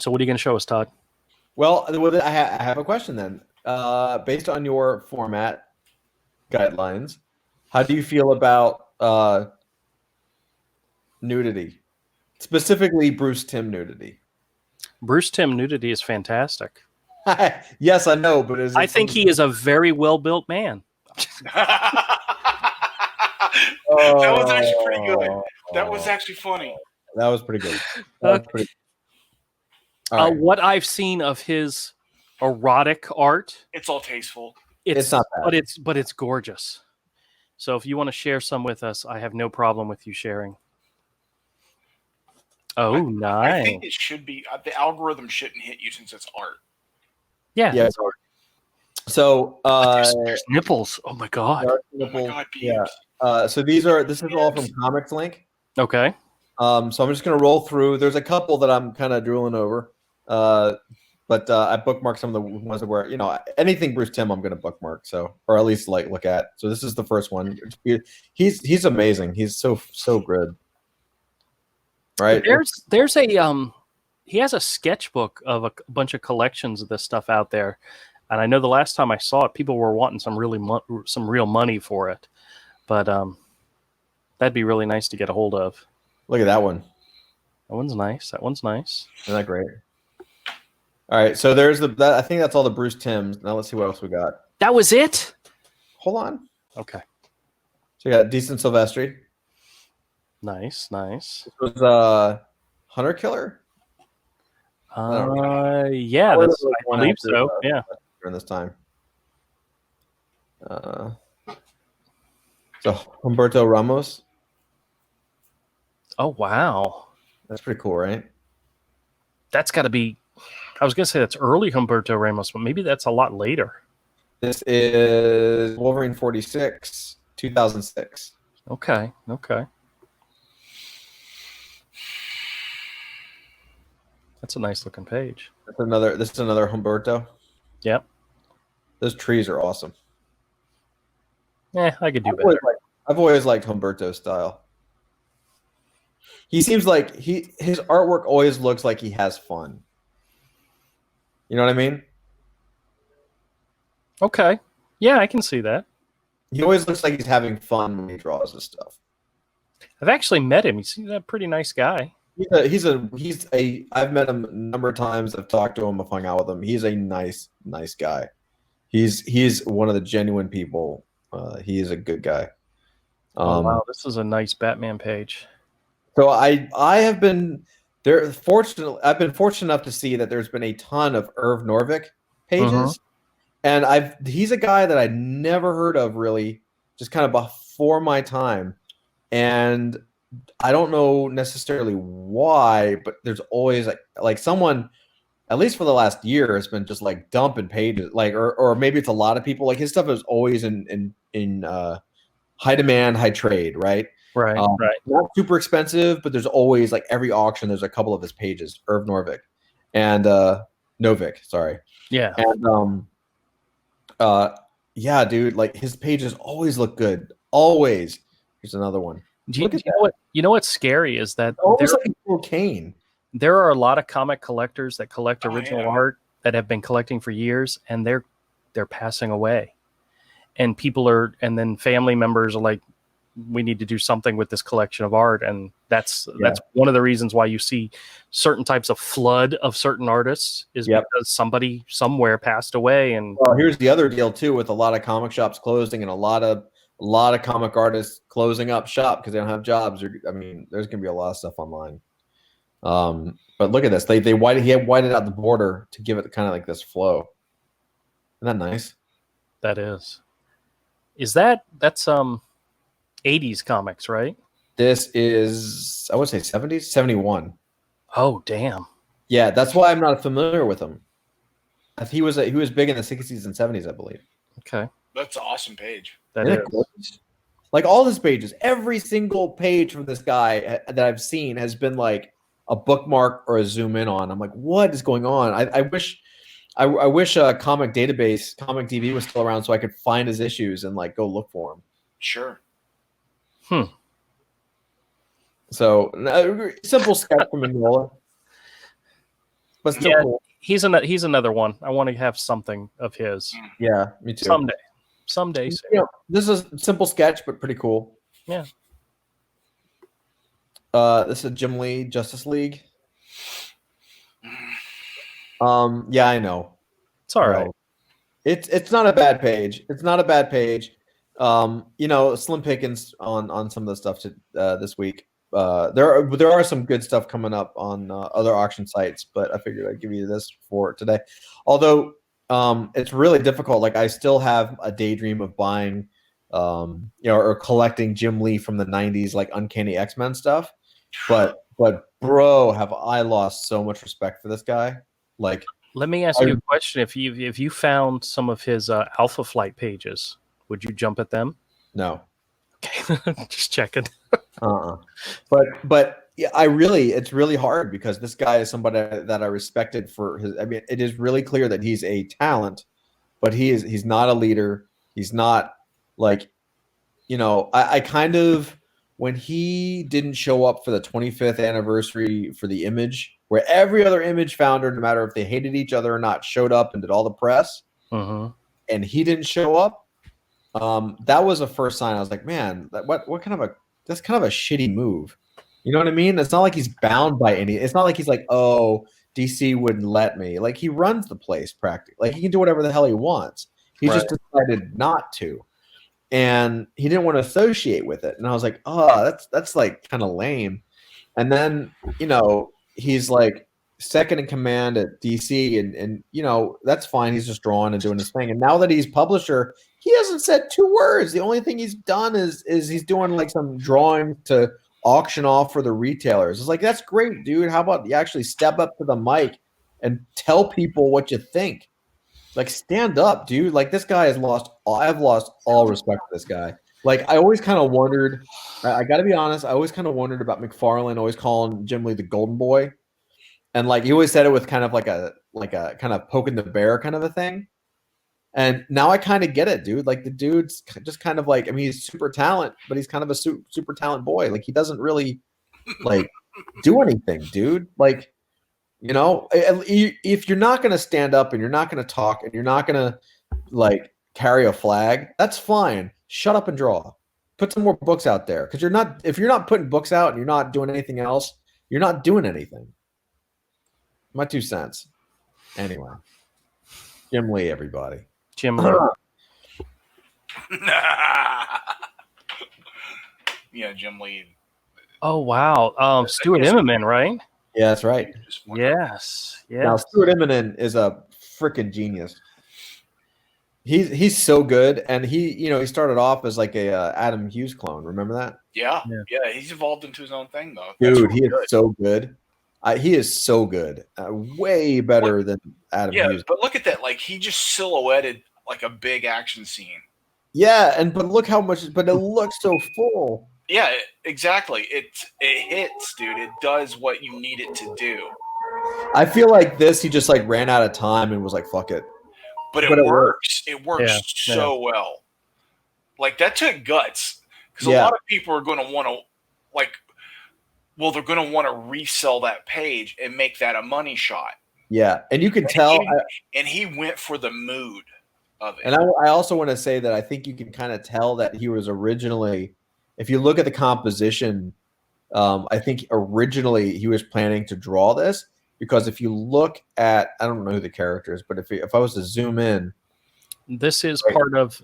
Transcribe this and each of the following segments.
So what are you going to show us, Todd? Well, I have a question then. Based on your format guidelines, how do you feel about nudity? Specifically, Bruce Timm nudity. Bruce Timm nudity is fantastic. Yes, I know, but is it I think he is a very well-built man. That was actually pretty good. That was actually funny. That was pretty good. That was pretty All right. What I've seen of his erotic art, it's all tasteful. It's not bad. But it's gorgeous. So if you want to share some with us, I have no problem with you sharing. Oh, nice. I think it should be. The algorithm shouldn't hit you since it's art. Yeah. It's art. So there's nipples. Oh my god. Nipples. Oh my god, yeah. So this is all from Comics Link. Okay. So I'm just gonna roll through. There's a couple that I'm kind of drooling over. But I bookmarked some of the ones that were, anything Bruce Timm I'm gonna bookmark. So, or at least look at. So this is the first one. He's amazing. He's so good. Right. There's a he has a sketchbook of a bunch of collections of this stuff out there, and I know the last time I saw it, people were wanting some real money for it, but that'd be really nice to get a hold of. Look at that one. That one's nice. Isn't that great? All right, so there's I think that's all the Bruce Timms. Now let's see what else we got. That was it? Hold on. Okay. So we got Decent Silvestri. Nice. This was Hunter Killer. Yeah, I believe so. Yeah. During this time. So Humberto Ramos. Oh wow, that's pretty cool, right? That's got to be. I was gonna say that's early Humberto Ramos, but maybe that's a lot later. This is Wolverine 46, 2006. Okay. That's a nice looking page. This is another Humberto. Yep. Those trees are awesome. Yeah, I could do better. I've always liked Humberto's style. He seems like his artwork always looks like he has fun. You know what I mean? Okay. Yeah, I can see that. He always looks like he's having fun when he draws his stuff. I've actually met him. He's a pretty nice guy. I've met him a number of times. I've talked to him. I've hung out with him. He's a nice guy. He's one of the genuine people. He is a good guy. Wow, this is a nice Batman page. So I have been there. I've been fortunate enough to see that there's been a ton of Irv Norvik pages, and he's a guy that I never heard of really, just kind of before my time, and I don't know necessarily why, but there's always like someone, at least for the last year, has been just like dumping pages, or maybe it's a lot of people. Like his stuff is always in high demand, high trade, right? Right. Not super expensive, but there's always like every auction. There's a couple of his pages, Irv Norvik, and Novik. Sorry. Yeah. And yeah, dude, like his pages always look good. Always. Here's another one. You know what's scary is that almost like cocaine. There are a lot of comic collectors that collect original art that have been collecting for years, and they're passing away, and and then family members are like, we need to do something with this collection of art, and that's one of the reasons why you see certain types of flood of certain artists is because somebody somewhere passed away. And here's the other deal too, with a lot of comic shops closing and a lot of comic artists closing up shop because they don't have jobs. I mean, there's gonna be a lot of stuff online. But look at this. He had whited out the border to give it kind of like this flow. Isn't that nice? That is. That's 80s comics, right? This is, I would say 70s, 71. Oh, damn. Yeah, that's why I'm not familiar with him. He was big in the 60s and 70s, I believe. Okay. That's an awesome page. That is. Like all his pages, every single page from this guy that I've seen has been like a bookmark or a zoom in on. I'm like, what is going on? I wish a comic database, Comic DB was still around so I could find his issues and like go look for them. Sure. So simple sketch from Mignola. but still cool. He's another one. I want to have something of his. Yeah, me too. Someday. You know, this is a simple sketch, but pretty cool. Yeah. This is Jim Lee Justice League. Yeah, I know. It's all right. It's not a bad page. It's not a bad page. You know, slim pickings on some of the stuff this week. There are some good stuff coming up on other auction sites, but I figured I'd give you this for today. Although it's really difficult. Like I still have a daydream of buying, you know, or collecting Jim Lee from the '90s, like Uncanny X-Men stuff. But bro, have I lost so much respect for this guy? Like, let me ask you a question: if you found some of his Alpha Flight pages, would you jump at them? No. Okay, just checking. But yeah, it's really hard because this guy is somebody that I respected for his. I mean, it is really clear that he's a talent, but he's not a leader. He's not like, you know, I kind of, when he didn't show up for the 25th anniversary for the Image, where every other Image founder, no matter if they hated each other or not, showed up and did all the press, and he didn't show up. That was the first sign. I was like, man, what kind of that's kind of a shitty move. You know what I mean? It's not like he's bound by any. It's not like he's like, oh, DC wouldn't let me. Like he runs the place practically. Like he can do whatever the hell he wants. He just decided not to, and he didn't want to associate with it. And I was like, oh, that's like kind of lame. And then, you know, he's like second in command at DC, and you know, that's fine. He's just drawing and doing his thing. And now that he's publisher, he hasn't said 2 words. The only thing he's done is he's doing like some drawing to auction off for the retailers. It's like, that's great, dude. How about you actually step up to the mic and tell people what you think? Like, stand up, dude. Like, this guy has lost. I've lost all respect for this guy. Like, I always kind of wondered. I got to be honest. I always kind of wondered about McFarlane always calling Jim Lee the Golden Boy, and like he always said it with kind of like a kind of poking the bear kind of a thing. And now I kind of get it, dude. Like the dude's just kind of like, I mean, he's super talent, but he's kind of a super talent boy. Like he doesn't really like do anything, dude. Like, you know, if you're not going to stand up and you're not going to talk and you're not going to like carry a flag, that's fine. Shut up and draw. Put some more books out there. Because if you're not putting books out and you're not doing anything else, you're not doing anything. My 2 cents. Anyway. Jim Lee, everybody. Jim Lee. Yeah, Jim Lee. Oh wow, Stuart Immonen, right? Yeah, that's right. Yes. Now Stuart Immonen is a freaking genius. He's so good, and he started off as like a Adam Hughes clone. Remember that? Yeah. He's evolved into his own thing though. Dude, he is so good. He is so good. Way better than Adam Hughes. But look at that. Like, he just silhouetted like a big action scene. Yeah, but look how much. But it looks so full. Yeah, exactly. It hits, dude. It does what you need it to do. I feel like this, he just like ran out of time and was like, "Fuck it." But it works. It works so well. Like, that took guts, because a lot of people are going to want to they're going to want to resell that page and make that a money shot. Yeah, and you can tell. He went for the mood of it. And I also want to say that I think you can kind of tell that he was originally, if you look at the composition, I think originally he was planning to draw this, because if you look at, I don't know who the character is, but if I was to zoom in, this is part of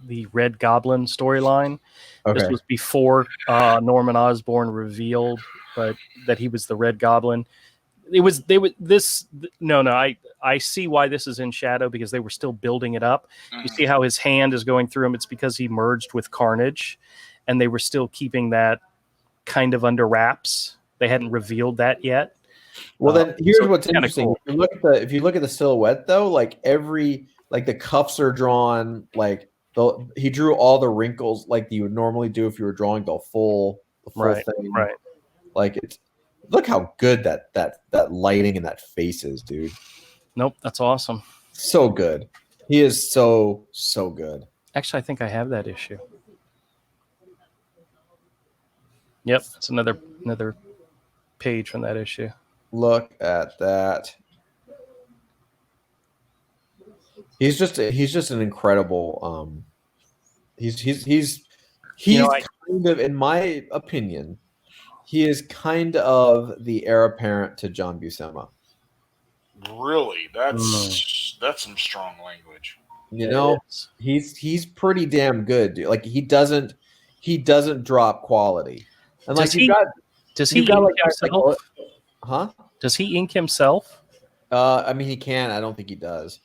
the Red Goblin storyline. Okay. This was before Norman Osborn revealed that he was the Red Goblin. I see why this is in shadow, because they were still building it up. You see how his hand is going through him. It's because he merged with Carnage, and they were still keeping that kind of under wraps. They hadn't revealed that yet. Well, then here's what's interesting. Cool. If you look at the silhouette, though, like the cuffs are drawn, like he drew all the wrinkles like you would normally do if you were drawing the full thing. Right. Like, it's, look how good that lighting and that face is, dude. Nope, that's awesome. So good. He is so good. Actually, I think I have that issue. Yep, it's another page from that issue. Look at that. He's just an incredible. He's kind of, in my opinion, he is kind of the heir apparent to John Buscema. Really, that's some strong language. You know, he's pretty damn good, dude. Like he doesn't drop quality. And does like he ink himself? Huh? Does he ink himself? I mean, he can. I don't think he does.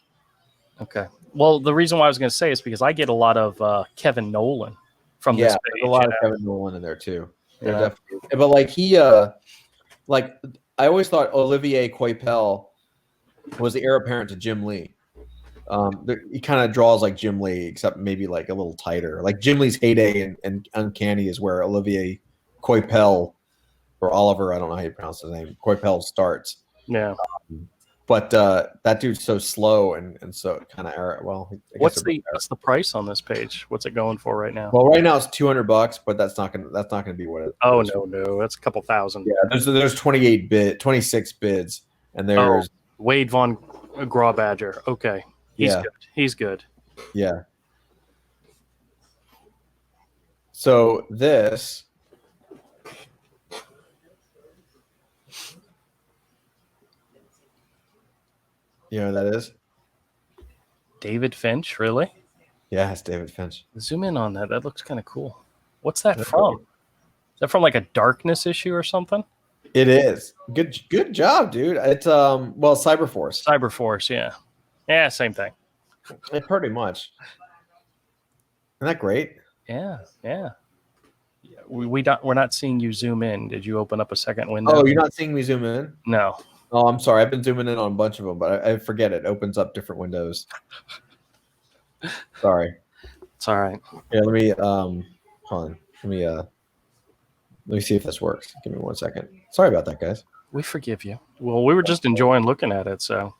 Okay. Well, the reason why I was going to say is because I get a lot of Kevin Nolan from this page. There's a lot of Kevin Nolan in there too. Yeah. Definitely. But like like I always thought Olivier Coipel was the heir apparent to Jim Lee. He kind of draws like Jim Lee, except maybe like a little tighter. Like Jim Lee's heyday and Uncanny is where Olivier Coipel or Oliver, I don't know how you pronounce his name, Coipel starts. Yeah. But that dude's so slow and so kind of well. What's the price on this page? What's it going for right now? Well, right now it's $200, but that's not gonna be what it. Oh no, that's a couple thousand. Yeah, there's 26 bids, and there's Wade Von Grawbadger. Okay, he's good. Yeah. So this. You know who that is? David Finch, really? Yeah, it's David Finch. Zoom in on that. That looks kind of cool. What's that from? Is that from like a Darkness issue or something? It is. Good job, dude. It's Cyberforce. Cyberforce, yeah. Yeah, same thing. Pretty much. Isn't that great? Yeah. We're not seeing you zoom in. Did you open up a second window? Oh, you're not seeing me zoom in? No. Oh, I'm sorry. I've been zooming in on a bunch of them, but I forget it opens up different windows. Sorry. It's all right. Yeah, let me hold on. Let me see if this works. Give me 1 second. Sorry about that, guys. We forgive you. Well, we were just enjoying looking at it, so.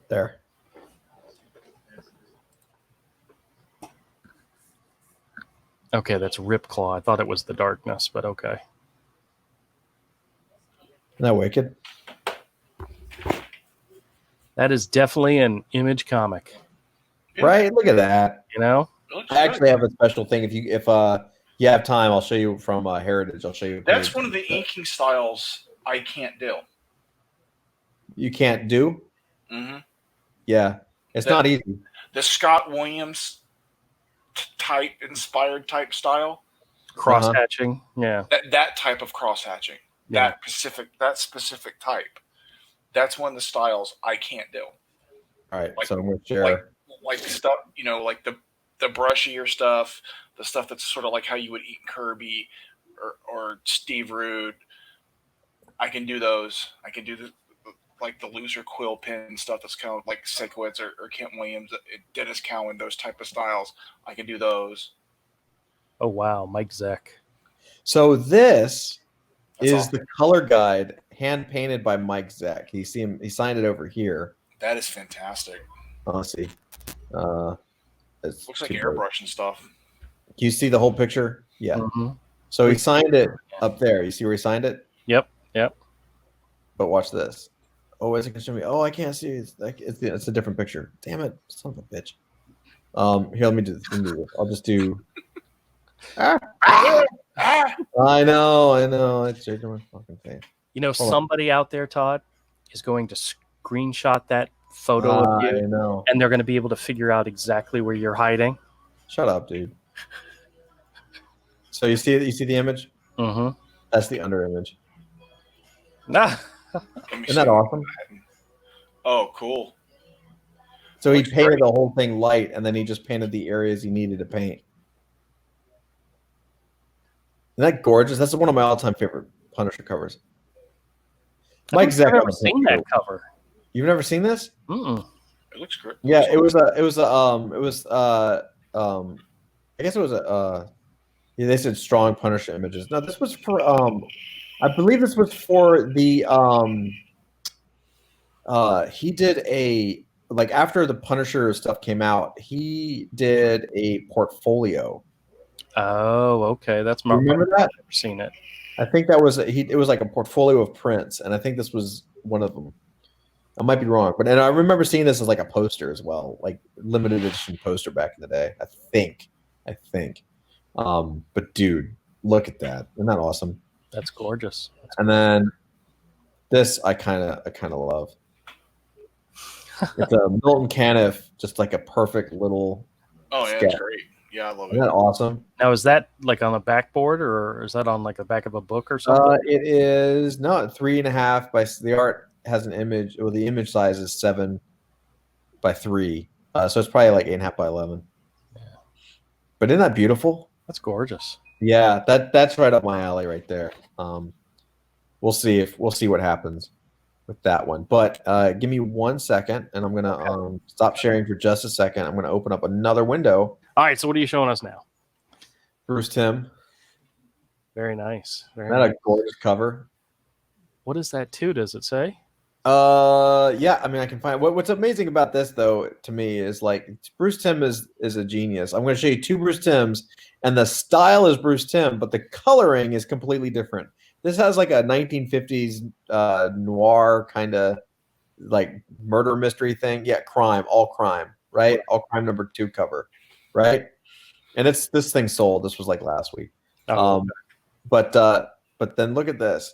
There. Okay, that's Ripclaw. I thought it was the Darkness, but okay. Isn't that wicked? That is definitely an Image comic. Right? Look at that. You know? I actually have a special thing. If you have time, I'll show you from Heritage. I'll show you. That's one of the inking styles I can't do. You can't do? Mm-hmm. Yeah. It's not easy. The Scott Williams inspired type style. Cross-hatching. Yeah. That type of cross-hatching. Yeah. That specific type. That's one of the styles I can't do. All right. So I'm going to share. Like stuff, like the brushier stuff, the stuff that's sort of like how you would eat Kirby or Steve Rude. I can do those. I can do the looser quill pin stuff that's kind of like Sikowitz or Kent Williams, Dennis Cowan, those type of styles. I can do those. Oh, wow. Mike Zeck. So this is the color guide hand painted by Mike Zeck. He signed it over here. That is fantastic. Let's see. Looks like airbrush and stuff. Do you see the whole picture? Yeah. Mm-hmm. So he signed it up there. You see where he signed it? Yep. But watch this. Oh, is it going to show me? Oh, I can't see. It's a different picture. Damn it. Son of a bitch. Here, let me do this. I'll just do. I know. It's your fucking face. Somebody out there, Todd, is going to screenshot that photo of you. I know. And they're going to be able to figure out exactly where you're hiding. Shut up, dude. So you see the image? Mm-hmm. That's the under image. Nah. Isn't that awesome? Oh, cool. So he painted the whole thing light, and then he just painted the areas he needed to paint. Isn't that gorgeous? That's one of my all-time favorite Punisher covers. Mike Zeck. I've never seen that cover. You've never seen this? Mm-mm. It looks great. Yeah, I guess it was they said strong Punisher images. No, this was for I believe this was for the he did after the Punisher stuff came out, he did a portfolio Oh, okay. That's my. Remember that? I've never seen it. I think that was it was like a portfolio of prints, and I think this was one of them. I might be wrong, but and I remember seeing this as like a poster as well, like limited edition poster back in the day. I think. But dude, look at that! Isn't that awesome? That's gorgeous. And then this I kind of love. It's a Milton Caniff, just like a perfect little. Oh yeah, that's great. Yeah, I love it. Isn't that awesome? Now, is that like on a backboard, or is that on like the back of a book or something? It is not 3.5 by the art has an image. Well, the image size is 7 by 3, so it's probably like 8.5 by 11. Yeah. But isn't that beautiful? That's gorgeous. Yeah, that's right up my alley right there. We'll see what happens with that one. But give me 1 second, and I'm gonna stop sharing for just a second. I'm gonna open up another window. All right. So, what are you showing us now? Bruce Timm. Very nice. Very Isn't that a gorgeous cover? What is that too? Does it say? Yeah. I mean, I can find what's amazing about this though. To me, is like Bruce Timm is a genius. I'm going to show you 2 Bruce Timms, and the style is Bruce Timm, but the coloring is completely different. This has like a 1950s noir kind of like murder mystery thing. Yeah, all crime, right? All crime #2 cover, right? And this thing sold. This was like last week. Oh, But then look at this.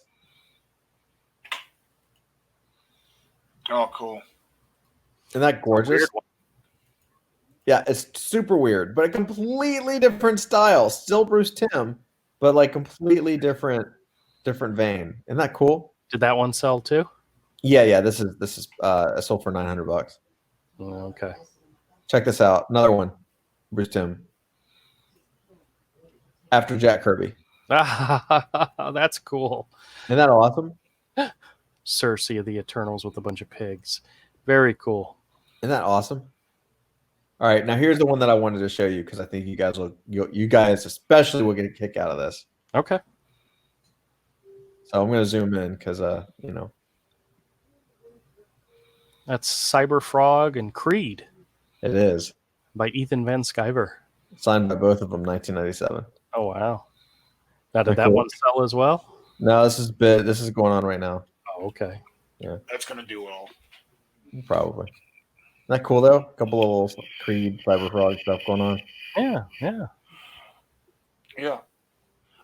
Oh, cool. Isn't that gorgeous? Yeah, it's super weird, but a completely different style. Still Bruce Timm, but like completely different vein. Isn't that cool? did that one sell too? Yeah. This is sold for $900. Okay. Check this out. Another one, Bruce Timm. After Jack Kirby. That's cool. Isn't that awesome? Cersei of the Eternals with a bunch of pigs. Very cool. Isn't that awesome? All right, now here's the one that I wanted to show you because I think you guys especially will get a kick out of this. Okay. So I'm going to zoom in because That's Cyber Frog and Creed it is by Ethan Van Sciver. signed by both of them, 1997. Oh wow! Now did that one sell as well? No, this is going on right now. Oh, okay. Yeah, that's going to do well. Probably. Isn't that cool though? A couple of little Creed, Cyber Frog stuff going on. Yeah. Yeah.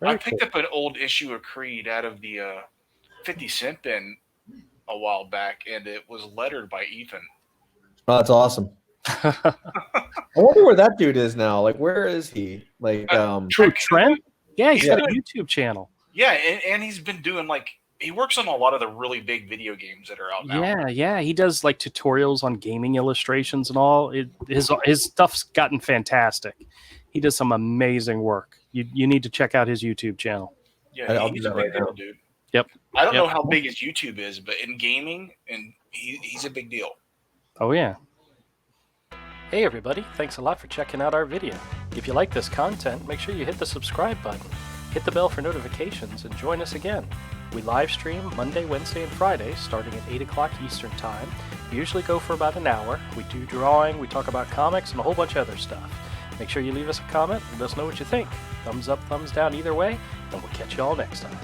Very I picked up an old issue of Creed out of the 50 Cent bin a while back, and it was lettered by Ethan. Oh, that's awesome. I wonder where that dude is now. Like, where is he? Like, Trent? Yeah, he's got a YouTube channel. Yeah, and he's been doing he works on a lot of the really big video games that are out now. Yeah. He does like tutorials on gaming illustrations and all. His stuff's gotten fantastic. He does some amazing work. You need to check out his YouTube channel. Yeah, he's a big deal, dude. Yep. I don't know how big his YouTube is, but in gaming, and he's a big deal. Oh, yeah. Hey, everybody. Thanks a lot for checking out our video. If you like this content, make sure you hit the subscribe button, hit the bell for notifications, and join us again. We live stream Monday, Wednesday, and Friday starting at 8 o'clock Eastern Time. We usually go for about an hour. We do drawing, we talk about comics, and a whole bunch of other stuff. Make sure you leave us a comment and let us know what you think. Thumbs up, thumbs down either way, and we'll catch you all next time.